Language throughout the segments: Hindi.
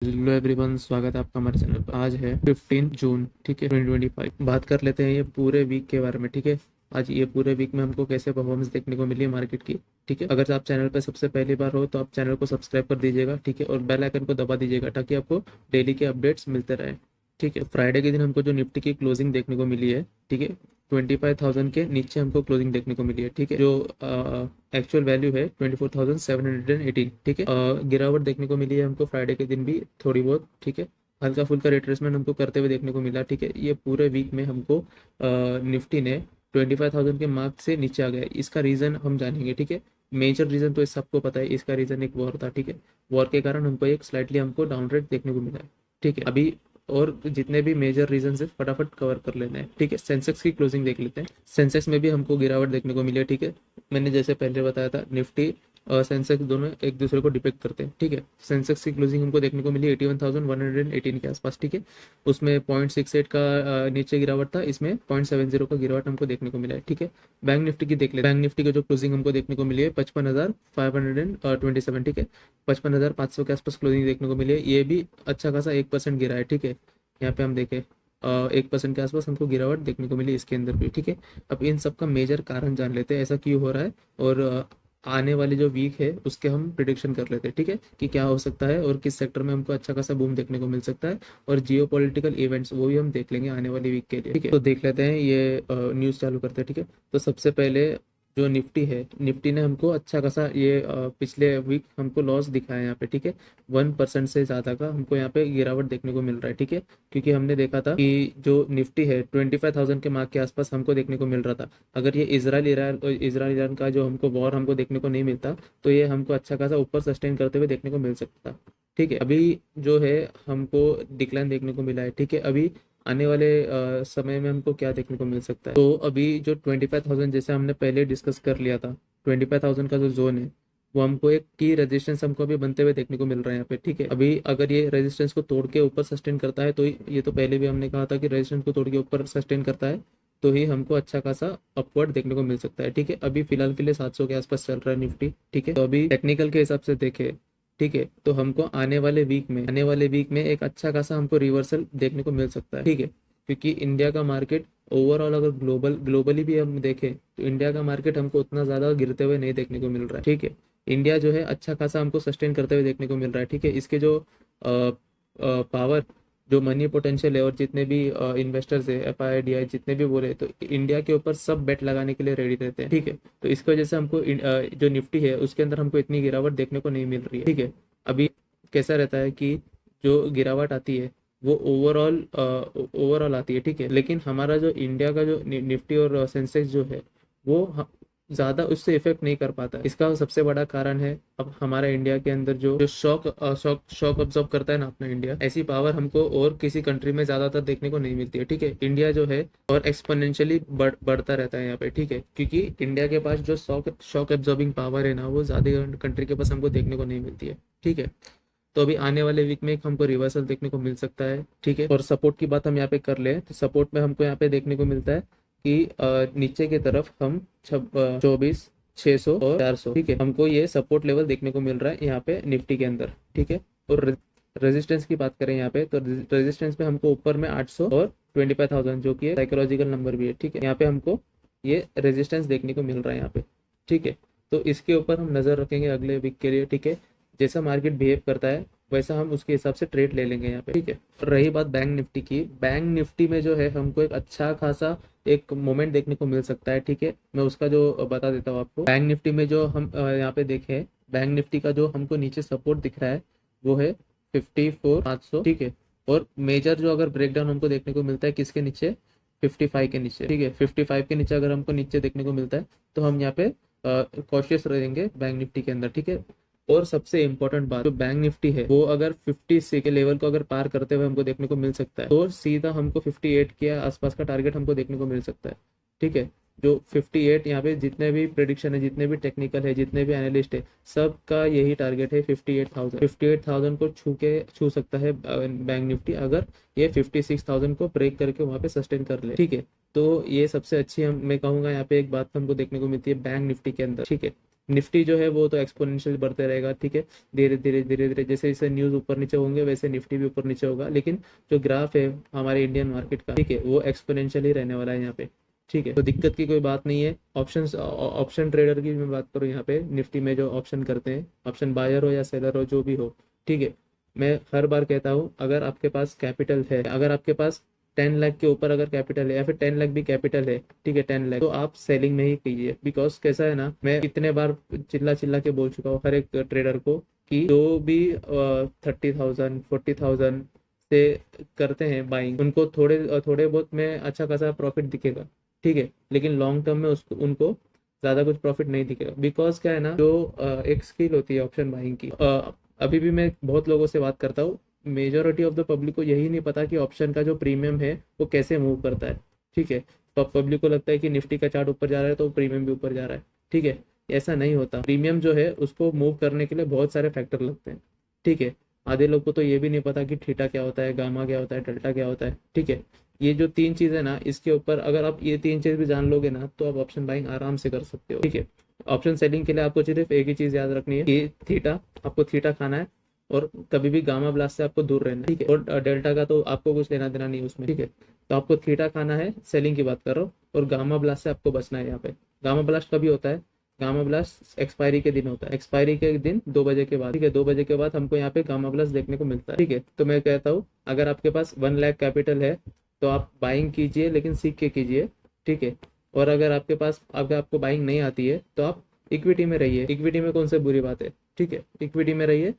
हेलो एवरीवन, स्वागत है आपका हमारे चैनल पर। आज है 15 जून, ठीक है, 2025। बात कर लेते हैं ये पूरे वीक के बारे में, ठीक है। आज ये पूरे वीक में हमको कैसे परफॉर्मेंस देखने को मिली है मार्केट की, ठीक है। अगर आप चैनल पर सबसे पहली बार हो तो आप चैनल को सब्सक्राइब कर दीजिएगा, ठीक है, और बेल आइकन को दबा दीजिएगा ताकि आपको डेली के अपडेट्स मिलते रहे, ठीक है। फ्राइडे के दिन हमको जो निफ्टी की क्लोजिंग देखने को मिली है, ठीक है, 25,000 के नीचे हमको क्लोजिंग देखने को मिली है, ठीक है। जो एक्चुअल वैल्यू है 24,718, ठीक है। गिरावट देखने को मिली है हमको फ्राइडे के दिन भी थोड़ी बहुत, ठीक है। हल्का फुल्का रिट्रेसमेंट हमको करते हुए देखने को मिला, ठीक है। ये पूरे वीक में हमको निफ्टी ने 25,000 के मार्क से नीचे आ गया। इसका रीजन हम जानेंगे, ठीक है। मेजर रीजन तो इस सबको पता है, इसका रीजन एक वॉर था, ठीक है। वॉर के कारण हमको एक स्लाइटली हमको डाउन रेट देखने को मिला है, ठीक है। अभी और जितने भी मेजर रीजन है फटाफट कवर कर लेते हैं, ठीक है। सेंसेक्स की क्लोजिंग देख लेते हैं। सेंसेक्स में भी हमको गिरावट देखने को मिली है, ठीक है। मैंने जैसे पहले बताया था, निफ्टी और सेंसेक्स दोनों एक दूसरे को डिपेक्ट करते हैं, ठीक है। सेंसेक्स की क्लोजिंग हमको देखने को मिली 81,118 के आसपास, ठीक है। उसमें 0.68 का नीचे गिरावट था, इसमें 0.70 का गिरावट हमको देखने को मिला है, ठीक है। बैंक निफ्टी की देख ले। बैंक निफ्टी का जो क्लोजिंग हमको देखने को मिली है 55,527, ठीक है। 55,500 के आसपास क्लोजिंग देखने को मिली है। ये भी अच्छा खासा 1% गिरा है, ठीक है। यहाँ पे हम देखें 1% के आसपास हमको गिरावट देखने को मिली इसके अंदर भी, ठीक है। अब इन सब का मेजर कारण जान लेते हैं, ऐसा क्यों हो रहा है, और आने वाले जो वीक है उसके हम प्रिडिक्शन कर लेते हैं, ठीक है, कि क्या हो सकता है और किस सेक्टर में हमको अच्छा खासा बूम देखने को मिल सकता है। और जियो पॉलिटिकल इवेंट्स वो भी हम देख लेंगे आने वाली वीक के लिए, ठीक है। तो देख लेते हैं, ये न्यूज़ चालू करते हैं, ठीक है। तो सबसे पहले जो निफ्टी है, निफ्टी ने हमको अच्छा खासा ये पिछले वीक हमको लॉस दिखाया है यहाँ पे, ठीक है। 1% से ज़्यादा का हमको यहाँ पे गिरावट देखने को मिल रहा है, ठीक है। क्योंकि हमने देखा था कि जो निफ्टी है 25,000 के मार्क के आसपास हमको देखने को मिल रहा था। अगर ये इजराइल ईरान का जो हमको वॉर हमको देखने को नहीं मिलता तो ये हमको अच्छा खासा ऊपर सस्टेन करते हुए देखने को मिल सकता था, ठीक है। अभी जो है हमको डिक्लाइन देखने को मिला है, ठीक है। अभी आने वाले समय में हमको क्या देखने को मिल सकता है, तो अभी जो 25,000 जैसे हमने पहले डिस्कस कर लिया था, 25,000 का जो जोन है वो हमको एक की रेजिस्टेंस हमको अभी बनते हुए देखने को मिल रहा है यहाँ पे, ठीक है। अभी अगर ये रेजिस्टेंस को तोड़ के ऊपर सस्टेन करता है तो ये तो पहले भी हमने कहा था कि रेजिस्टेंस को तोड़ के ऊपर सस्टेन करता है तो ही हमको अच्छा खासा अपवर्ड देखने को मिल सकता है, ठीक है। अभी फिलहाल के लिए 700 के आसपास चल रहा है निफ्टी, ठीक है। तो अभी टेक्निकल के हिसाब से देखे, ठीक है, तो हमको आने वाले वीक में एक अच्छा खासा हमको रिवर्सल देखने को मिल सकता है, ठीक है। क्योंकि इंडिया का मार्केट ओवरऑल अगर ग्लोबली भी हम देखें तो इंडिया का मार्केट हमको उतना ज्यादा गिरते हुए नहीं देखने को मिल रहा है, ठीक है। इंडिया जो है अच्छा खासा हमको सस्टेन करते हुए देखने को मिल रहा है, ठीक है। इसके जो पावर, जो मनी पोटेंशियल है, और जितने भी इन्वेस्टर्स है, FII DI जितने भी बोले, तो इंडिया के ऊपर सब बेट लगाने के लिए रेडी रहते हैं, ठीक है। तो इसकी वजह से हमको जो निफ्टी है उसके अंदर हमको इतनी गिरावट देखने को नहीं मिल रही है, ठीक है। अभी कैसा रहता है कि जो गिरावट आती है वो ओवरऑल आती है, ठीक है। लेकिन हमारा जो इंडिया का जो निफ्टी और सेंसेक्स जो है वो ज्यादा उससे इफेक्ट नहीं कर पाता है। इसका सबसे बड़ा कारण है अब हमारा इंडिया के अंदर जो जो शॉक ऑब्जॉर्व करता है ना अपना इंडिया, ऐसी पावर हमको और किसी कंट्री में ज्यादातर देखने को नहीं मिलती है, ठीक है। इंडिया जो है और एक्सपोनेंशियली बढ़ता रहता है यहाँ पे, ठीक है। क्योंकि इंडिया के पास जो शॉक एब्जॉर्बिंग पावर है ना वो ज्यादा कंट्री के पास हमको देखने को नहीं मिलती है, ठीक है। तो अभी आने वाले वीक में एक हमको रिवर्सल देखने को मिल सकता है, ठीक है। और सपोर्ट की बात हम यहाँ पे कर ले तो सपोर्ट में हमको यहाँ पे देखने को मिलता है कि नीचे की तरफ हम 24,600 और 400, ठीक है, हमको ये सपोर्ट लेवल देखने को मिल रहा है यहाँ पे निफ्टी के अंदर, ठीक है। और रेजिस्टेंस की बात करें यहाँ पे तो रेजिस्टेंस पे हमको ऊपर में 800 और 25,000 जो कि साइकोलॉजिकल नंबर भी है, ठीक है। यहाँ पे हमको ये रेजिस्टेंस देखने को मिल रहा है यहाँ पे, ठीक है। तो इसके ऊपर हम नजर रखेंगे अगले वीक के लिए, ठीक है। जैसा मार्केट बिहेव करता है वैसा हम उसके हिसाब से ट्रेड ले लेंगे यहाँ पे, ठीक है। और रही बात बैंक निफ्टी की, बैंक निफ्टी में जो है हमको एक अच्छा खासा एक मोमेंट देखने को मिल सकता है, ठीक है। मैं उसका जो बता देता हूँ आपको। बैंक निफ्टी में जो हम यहाँ पे देखें, बैंक निफ्टी का जो हमको नीचे सपोर्ट दिख रहा है वो है 54,500, ठीक है। और मेजर जो अगर ब्रेकडाउन हमको देखने को मिलता है किसके नीचे, 55 के नीचे, ठीक है। 55 के नीचे अगर हमको नीचे देखने को मिलता है तो हम यहाँ पे कॉशियस रहेंगे बैंक निफ्टी के अंदर, ठीक है। और सबसे इंपॉर्टेंट बात, जो बैंक निफ्टी है वो अगर 50 के लेवल को अगर पार करते हुए हमको देखने को मिल सकता है तो सीधा हमको 58 के आसपास का टारगेट हमको देखने को मिल सकता है, ठीक है। जो 58 यहाँ पे जितने भी प्रेडिक्शन है, जितने भी टेक्निकल है, जितने भी एनालिस्ट है, सबका यही टारगेट है 58,000 को छू सकता है बैंक निफ्टी अगर ये 56,000 को ब्रेक करके वहां पे सस्टेन कर ले, ठीक है। तो ये सबसे अच्छी मैं कहूंगा यहाँ पे एक बात हमको देखने को मिलती है बैंक निफ्टी के अंदर, ठीक है। निफ्टी जो है वो तो एक्सपोनेंशियल बढ़ते रहेगा, ठीक है। धीरे धीरे धीरे धीरे जैसे जैसे न्यूज ऊपर नीचे होंगे वैसे निफ्टी भी ऊपर नीचे होगा, लेकिन जो ग्राफ है हमारे इंडियन मार्केट का, ठीक है, वो एक्सपोनेंशियल ही रहने वाला है यहाँ पे, ठीक है। तो दिक्कत की कोई बात नहीं है। ऑप्शन ट्रेडर की मैं बात करूँ यहाँ पे, निफ्टी में जो ऑप्शन करते हैं, ऑप्शन बायर हो या सेलर हो जो भी हो, ठीक है, मैं हर बार कहता हूँ अगर आपके पास कैपिटल है, अगर आपके पास 10 लाख के ऊपर अगर कैपिटल है या फिर 10 लाख भी कैपिटल है, ठीक है, 10 लाख, तो आप सेलिंग में ही कीजिए। बिकॉज कैसा है ना, मैं कितने बार चिल्ला चिल्ला के बोल चुका हूँ हर एक ट्रेडर को कि जो भी 30,000 40,000 से करते हैं बाइंग, उनको थोड़े थोड़े बहुत में अच्छा खासा प्रॉफिट दिखेगा, ठीक है, लेकिन लॉन्ग टर्म में उसको उनको ज्यादा कुछ प्रॉफिट नहीं दिखेगा। बिकॉज क्या है ना, जो एक स्किल होती है ऑप्शन बाइंग की, अभी भी मैं बहुत लोगों से बात करता हूँ, मेजोरिटी ऑफ द पब्लिक को यही नहीं पता कि ऑप्शन का जो प्रीमियम है वो कैसे मूव करता है, ठीक है। तो पब्लिक को लगता है कि निफ्टी का चार्ट ऊपर जा रहा है तो प्रीमियम भी ऊपर जा रहा है, ठीक है। ऐसा नहीं होता। प्रीमियम जो है उसको मूव करने के लिए बहुत सारे फैक्टर लगते हैं, ठीक है। आधे लोग को तो ये भी नहीं पता कि थीटा क्या होता है, गामा क्या होता है, डेल्टा क्या होता है, ठीक है। ये जो तीन चीजें ना, इसके ऊपर अगर आप ये तीन चीज भी जान लोगे ना, तो आप ऑप्शन बाइंग आराम से कर सकते हो, ठीक है। ऑप्शन सेलिंग के लिए आपको सिर्फ एक ही चीज याद रखनी है कि थीटा, आपको थीटा खाना है, और कभी भी गामा ब्लास्ट से आपको दूर रहना है, ठीक है। और डेल्टा का तो आपको कुछ लेना देना नहीं उसमें, ठीक है। तो आपको थीटा खाना है, सेलिंग की बात कर रहा हूँ, और गामा ब्लास्ट से आपको बचना है यहाँ पे। गामा ब्लास्ट कभी होता है? गामा ब्लास्ट एक्सपायरी के दिन होता है, एक्सपायरी के दिन 2 बजे के बाद, ठीक है, 2 बजे के बाद हमको यहाँ पे गामा ब्लास्ट देखने को मिलता है, ठीक है। तो मैं कहता हूँ अगर आपके पास 1 लाख कैपिटल है तो आप बाइंग कीजिए, लेकिन सीख के कीजिए, ठीक है। और अगर आपके पास, अगर आपको बाइंग नहीं आती है तो आप इक्विटी में रहिए। इक्विटी में कौन सी बुरी बात है, ठीक है, इक्विटी में रहिए,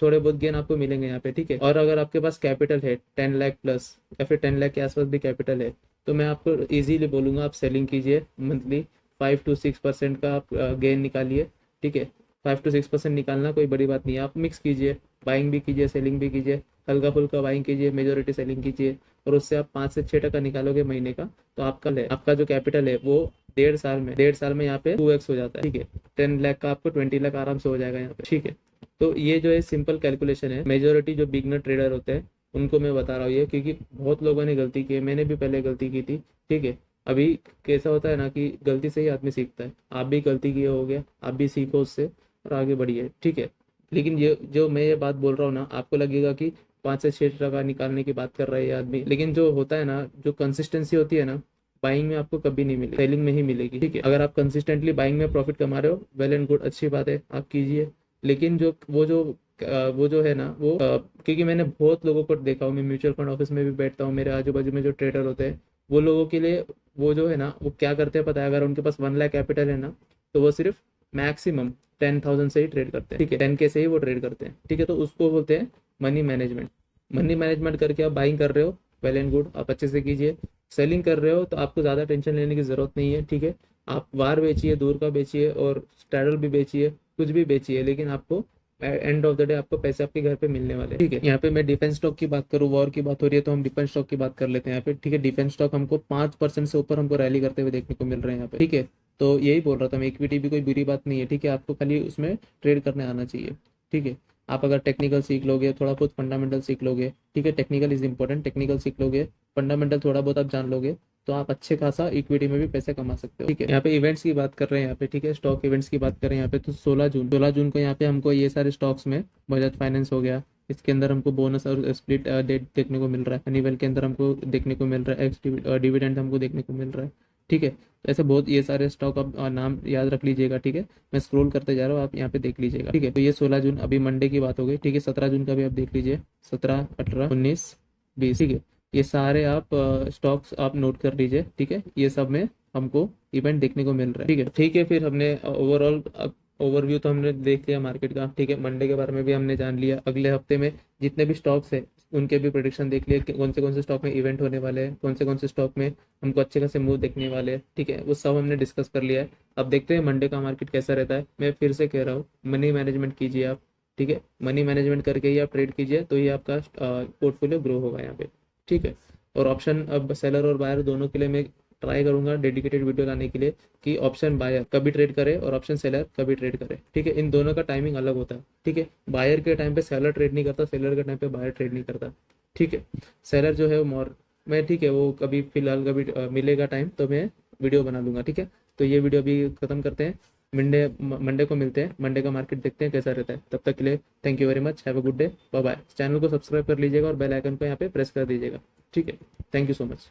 थोड़े बहुत गेन आपको मिलेंगे यहाँ पे, ठीक है। और अगर आपके पास कैपिटल है 10 लाख प्लस या फिर 10 लाख के आसपास भी कैपिटल है, तो मैं आपको इजीली बोलूंगा आप सेलिंग कीजिए, मंथली 5 to 6% का आप गेन निकालिए, ठीक है। 5 to 6% निकालना कोई बड़ी बात नहीं है। आप मिक्स कीजिए, बाइंग भी कीजिए, सेलिंग भी कीजिए, हल्का फुल्का बाइंग कीजिए, मेजोरिटी सेलिंग कीजिए, और उससे आप 5 से 6% निकालोगे महीने का, तो आपका जो कैपिटल है वो 1.5 साल में यहाँ पे 2x हो जाता है, ठीक है। 10 लाख का आपको 20 लाख आराम से हो जाएगा यहाँ पे, ठीक है। तो ये जो है सिंपल कैलकुलेशन है। मेजोरिटी जो बिगनर ट्रेडर होते हैं उनको मैं बता रहा हूँ ये, क्योंकि बहुत लोगों ने गलती की है, मैंने भी पहले गलती की थी, ठीक है। अभी कैसा होता है ना कि गलती से ही आदमी सीखता है। आप भी गलती किए होगे, आप भी सीखो उससे और आगे बढ़िए, ठीक है। लेकिन ये जो मैं ये बात बोल रहा हूँ ना, आपको लगेगा कि 5 से 6 टका निकालने की बात कर रहा है ये आदमी, लेकिन जो होता है ना, जो कंसिस्टेंसी होती है ना, बाइंग में आपको कभी नहीं मिलेगी, सेलिंग में ही मिलेगी, ठीक है। अगर आप कंसिस्टेंटली बाइंग में प्रॉफिट कमा रहे हो, वेल एंड गुड, अच्छी बात है, आप कीजिए। लेकिन वो जो है ना, वो क्योंकि मैंने बहुत लोगों को देखा हूँ, मैं म्यूचुअल फंड ऑफिस में भी बैठता हूँ, मेरे आजू बाजू में जो ट्रेडर होते हैं, वो लोगों के लिए वो जो है ना, वो क्या करते हैं पता है? अगर उनके पास 1 लाख कैपिटल है ना, तो वो सिर्फ मैक्सिमम 10,000 से ही ट्रेड करते हैं, ठीक है, 10K से ही वो ट्रेड करते हैं, ठीक है। तो उसको बोलते हैं मनी मैनेजमेंट। मनी मैनेजमेंट करके आप बाइंग कर रहे हो, वेल एंड गुड, आप अच्छे से कीजिए। सेलिंग कर रहे हो तो आपको ज़्यादा टेंशन लेने की ज़रूरत नहीं है, ठीक है। आप वार बेचिए, दूर का बेचिए, और स्ट्रैडल भी बेचिए, कुछ भी बेचिए, लेकिन आपको एंड ऑफ द डे आपको पैसे आपके घर पे मिलने वाले हैं, ठीक है। यहाँ पे मैं डिफेंस स्टॉक की बात करूँ, वॉर की बात हो रही है, तो हम डिफेंस स्टॉक की बात कर लेते हैं यहाँ पे, ठीक है। डिफेंस स्टॉक हमको 5% से ऊपर हमको रैली करते हुए देखने को मिल रहे हैं यहाँ पे, ठीक है। तो यही बोल रहा था मैं, इक्विटी भी कोई बुरी बात नहीं है, ठीक है, आपको खाली उसमें ट्रेड करने आना चाहिए, ठीक है। आप अगर टेक्निकल सीख लोगे, थोड़ा बहुत फंडामेंटल सीख लोगे, ठीक है, टेक्निकल इज इंपॉर्टेंट, टेक्निकल सीख लोगे, फंडामेंटल थोड़ा बहुत आप जान लोगे, तो आप अच्छे खासा इक्विटी में भी पैसे कमा सकते हो, ठीक है। यहाँ पे इवेंट्स की बात कर रहे हैं यहाँ पे, ठीक है, स्टॉक इवेंट्स की बात करें यहाँ पे, तो 16 जून को यहाँ पे हमको ये सारे स्टॉक्स में, बजाज फाइनेंस हो गया, इसके अंदर हमको बोनस और स्प्लिट डेट देखने को मिल रहा है। हनीवेल के अंदर हमको देखने को मिल रहा है, एक्स डिविडेंड हमको देखने को मिल रहा है, ठीक है। तो ऐसे बहुत ये सारे स्टॉक आप नाम याद रख लीजिएगा, ठीक है। मैं स्क्रॉल करते जा रहा हूँ, आप यहाँ पे देख लीजिएगा, ठीक है। तो ये 16 जून, अभी मंडे की बात हो गई, ठीक है। 17 जून का भी आप देख लीजिए, 17, 18, 19, 20, ठीक है। ये सारे आप स्टॉक्स आप नोट कर लीजिए, ठीक है। ये सब में हमको इवेंट देखने को मिल रहा है, ठीक है, ठीक है। फिर हमने ओवरऑल ओवरव्यू तो हमने देख लिया मार्केट का, ठीक है। मंडे के बारे में भी हमने जान लिया, अगले हफ्ते में जितने भी स्टॉक्स है उनके भी प्रेडिक्शन देख लिए कि कौन से स्टॉक में इवेंट होने वाले हैं, कौन से स्टॉक में हमको अच्छे खासे मूव देखने वाले हैं, ठीक है। वो सब हमने डिस्कस कर लिया है। अब देखते हैं मंडे का मार्केट कैसा रहता है। मैं फिर से कह रहा हूँ, मनी मैनेजमेंट कीजिए आप, ठीक है। मनी मैनेजमेंट करके ही आप ट्रेड कीजिए, तो ये आपका पोर्टफोलियो ग्रो होगा यहाँ पे, ठीक है। और ऑप्शन अब सेलर और बायर दोनों के लिए मैं ट्राई करूंगा डेडिकेटेड वीडियो लाने के लिए, कि ऑप्शन बायर कभी ट्रेड करे और ऑप्शन सेलर कभी ट्रेड करे, ठीक है। इन दोनों का टाइमिंग अलग होता है, ठीक है। बायर के टाइम पे सेलर ट्रेड नहीं करता, सेलर के टाइम पे बायर ट्रेड नहीं करता, ठीक है। सेलर जो है वो मैं, ठीक है, वो कभी फिलहाल कभी मिलेगा टाइम तो मैं वीडियो बना लूंगा, ठीक है। तो ये वीडियो अभी खत्म करते हैं। मंडे मंडे को मिलते हैं, मंडे का मार्केट देखते हैं कैसा रहता है। तब तक के लिए thank you very much, have a good day, bye bye. Channel को सब्सक्राइब कर लीजिएगा और बेल आइकन को यहाँ पे प्रेस कर दीजिएगा, ठीक है। Thank you so much.